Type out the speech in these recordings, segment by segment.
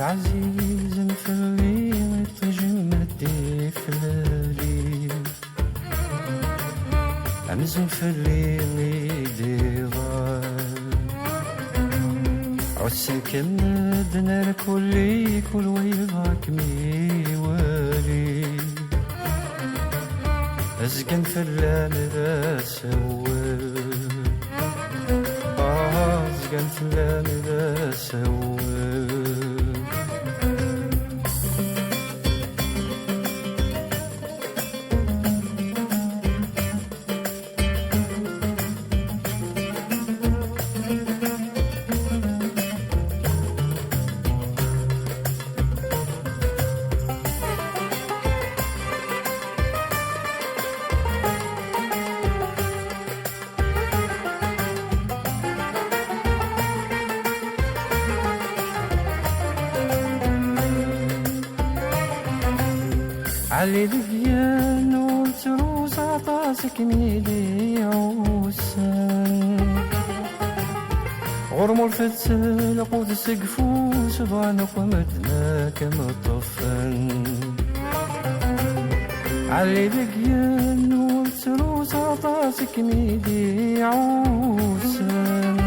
عزيز في الليل تجمدي في الليل أمزن في الليل ديوال عسى كمدنا الكل كل ويضاك ميوالي أزقن في اللام ذا سوال أزقن في اللام ذا سوال علي ذبيان والتروس عطاسك ميدي عوسان غرمو الفتل قود السقفو سبحانك ومدنا كما طفن علي ذبيان والتروس عطاسك ميدي عوسان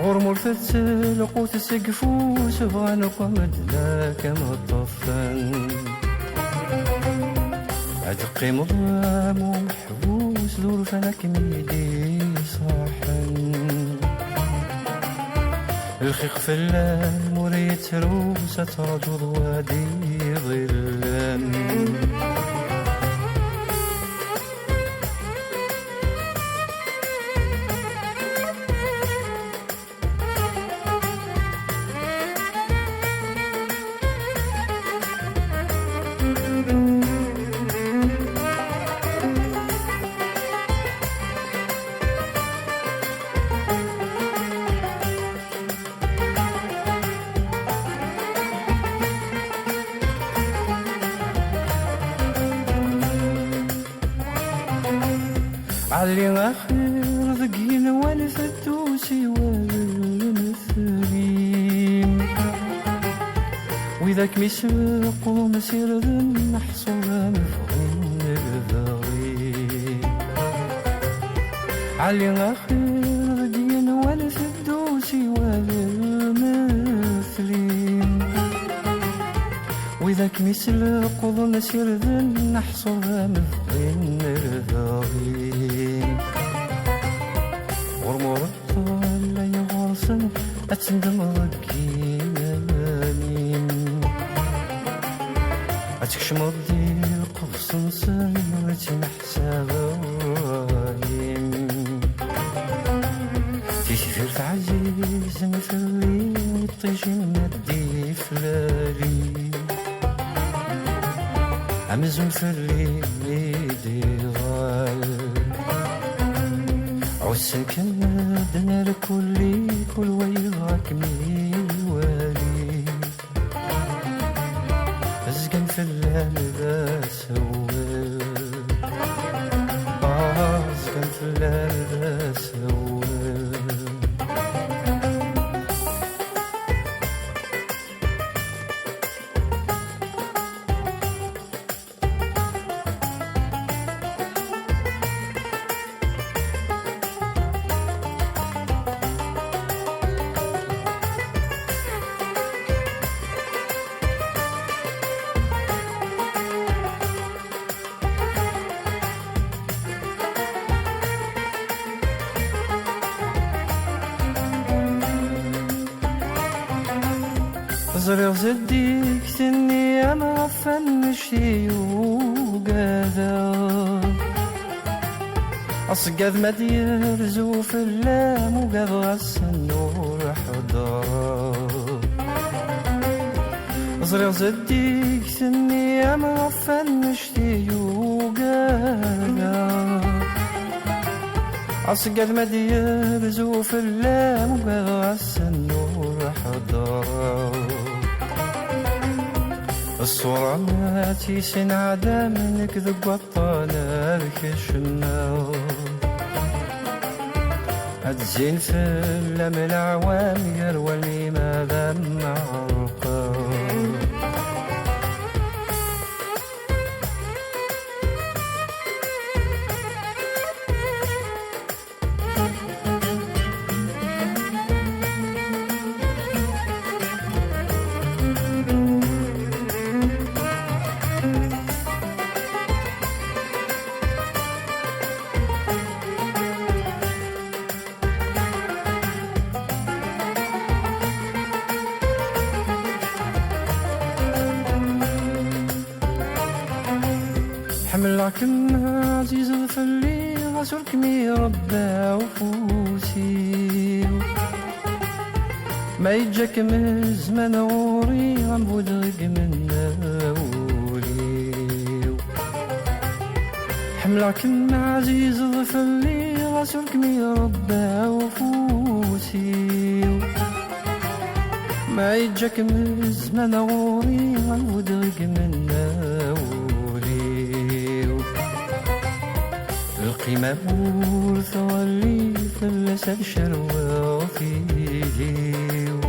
غرمو الفتل قوت السقفو سبحانك ومدنا كما طفن أدقي مظلام ومحبوس دور فنك ميدي صاحن الخيق في اللام وريت روسة رجل وادي ظلام علي آخر ذقين والفتوسي والمثلين وإذاك مسبق ومسير ذن محصورة مفغين الذغين علي آخر ذقين والفتوسي والمثلين وإذاك مسبق ومسير ذن محصورة مفغين الذغين غرمورة لا يغرسن أتندم ضكين أمانين أتكشم الضي قفص سنوتي نحساب الرايم تيسير عزيز في الليل طيجي مدي فلالي أمزن في الليل ديغال عسك مدنا الكل كل ويضاك ميوالي أزقن في اللام ذا سوال أزقن في اللام ذا سوال زريغ زديك سني أنا فنشي وقاذا أصقاذ ما ديرزو في اللام وقاذ غس النور حضار زريغ زديك سني أنا فنشي وقاذا أصقاذ ما ديرزو في اللام وقاذ غس النور حضار الصورة ماتي سن عدامك ذق بطالة بكشنا الزين فلم العوام يروى ماذا معرقا حملكم عزيز فلي غسركم ربا وفوسي ما يجاك من الزمان غوري غنبود غيك من ناولي حملكم عزيز فلي غسركم ربا وفوسي ما يجاك من الزمان غوري غنبود غيك من ناولي القيمة ورثوالي فلسة شروة فيديو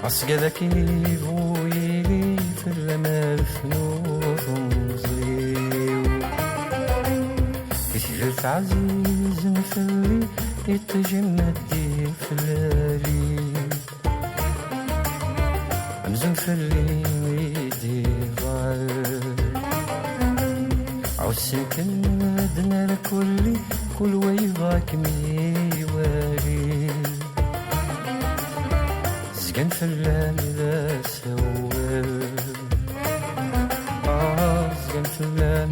عسكا كيف ويلي في الأمال فنوث مزيو كثيرة عزيز نفلي يتجمد دي فلالي أمزن فلي ويدي ضال عوسكن مدنا لكل كل ويضاك ميوالي زقن فلان ذا سوال زقن فلان